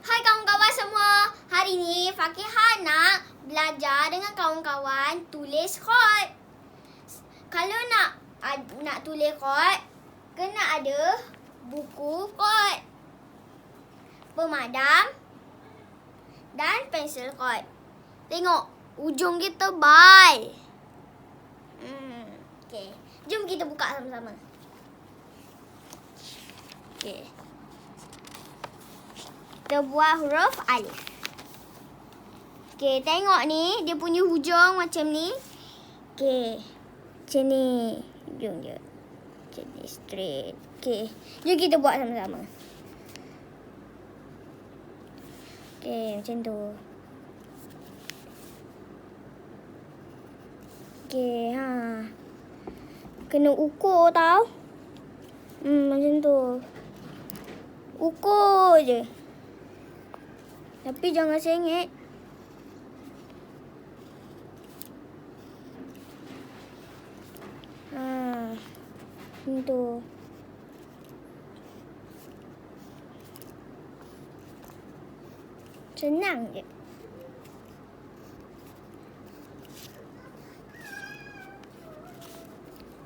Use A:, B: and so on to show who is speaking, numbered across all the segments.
A: Hai kawan-kawan semua. Hari ni Faqehah nak belajar dengan kawan-kawan tulis kod. Kalau nak tulis kod, kena ada buku kod, pemadam dan pensel kod. Tengok, ujung dia tebal. Okey, jom kita buka sama-sama. Okey. Kita buat huruf alif. Okey, tengok ni. Dia punya hujung macam ni. Okey. Macam ni. Hujung dia. Macam ni, straight. Okey. Jom kita buat sama-sama. Okey, macam tu. Okey, kena ukur tau. Macam tu. Ukur je. Tapi jangan sengit. Macam tu. Senang je.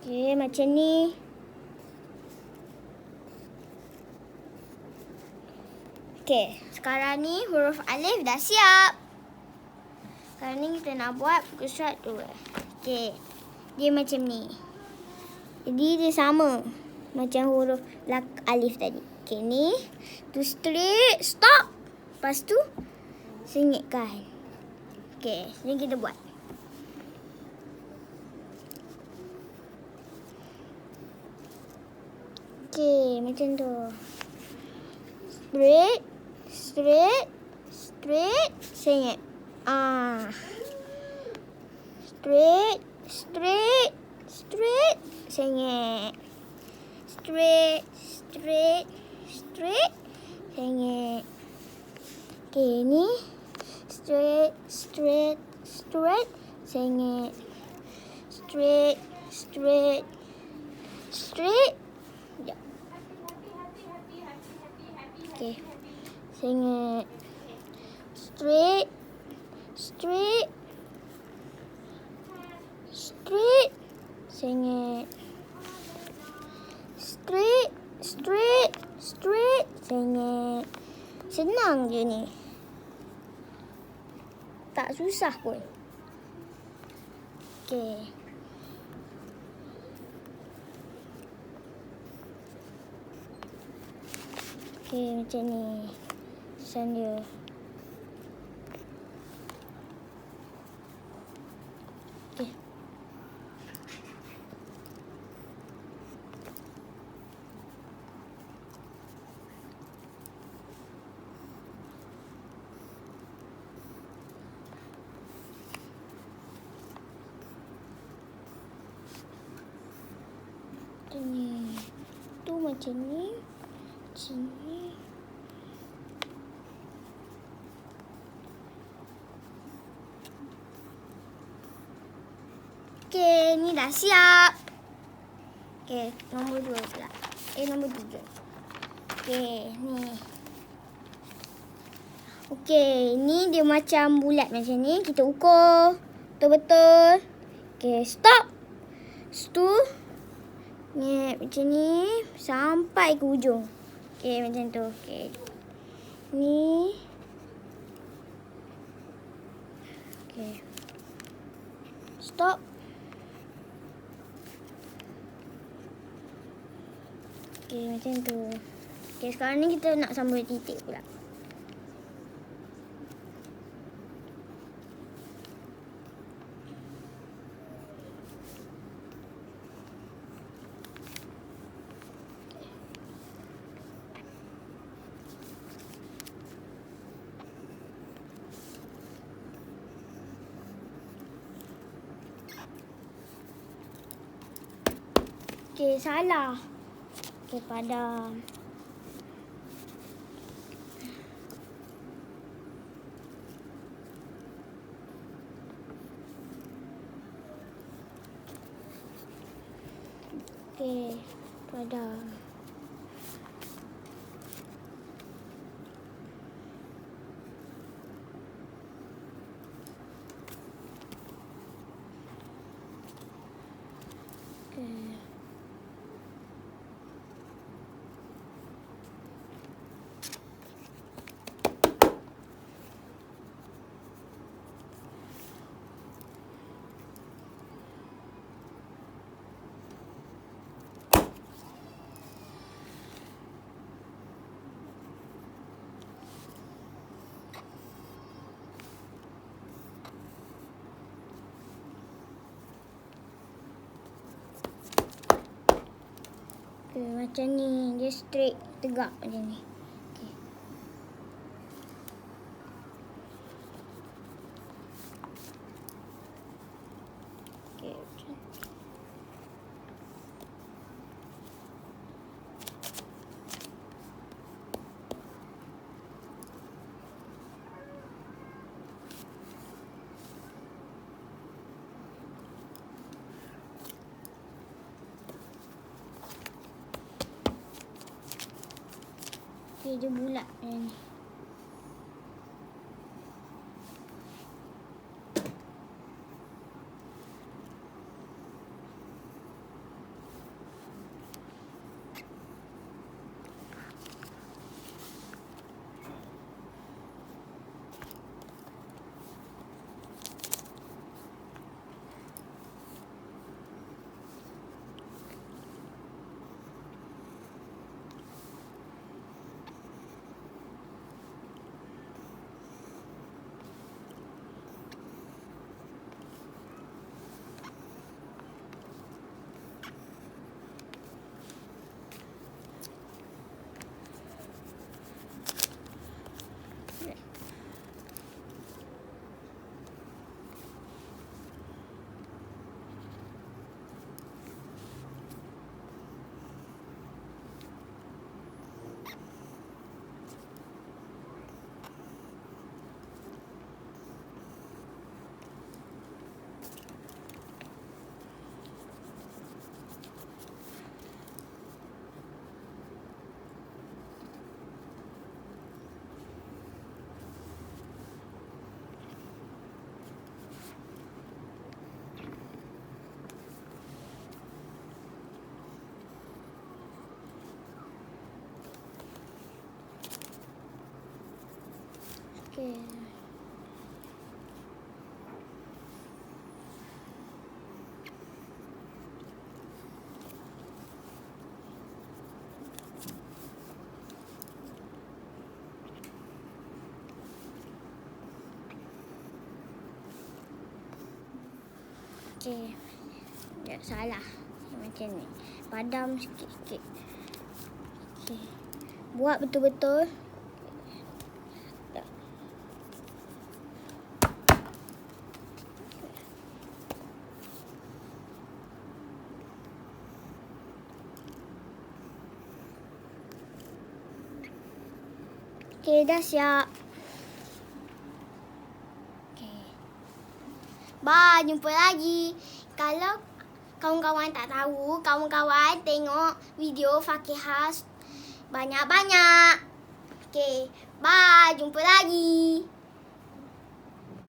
A: Okey, macam ni. Okey, sekarang ni huruf alif dah siap. Sekarang ni kita nak buat pukul surat 2. Okey, dia macam ni. Jadi dia sama macam huruf alif tadi. Okey, ni tu straight, stop. Lepas tu sengitkan. Okey, ni kita buat. Okey, macam tu. Straight, straight, straight, sengit. Straight, straight, straight, sengit. Straight, straight, straight, sengit. Okey, ni straight, straight, straight, sengit. Straight, straight, straight. Sekejap. Okey, sengit. Straight, straight, straight, sengit. Straight, straight, straight, sengit. Senang je ni. Tak susah pun. Okey. Okey, macam ni. Pesan dia. Okey. Macam ni. Tu macam ni. Macam ni. Okey, ni dah siap. Okey, nombor 2 pula. Nombor 3. Okey, ni. Okey, ni dia macam bulat macam ni. Kita ukur betul-betul. Okey, stop. Situ. Ni macam ni sampai ke hujung. Okey, macam tu. Okey. Ni. Okey. Stop. Okey, macam tu. Okey, sekarang ni kita nak sambung titik pula. Okey, salah. Okey, padam. Okey, padam. Okay, macam ni. Dia straight, tegak macam ni. Okay. Okay, macam ni. Okay, dia bulat macam ni. Okay. Okay. Tak salah. Macam ni. Padam sikit-sikit. Okay. Buat betul-betul. Okay, dah siap. Okay. Bye, jumpa lagi. Kalau kawan-kawan tak tahu, kawan-kawan tengok video Faqehah banyak-banyak. Okay, bye, jumpa lagi.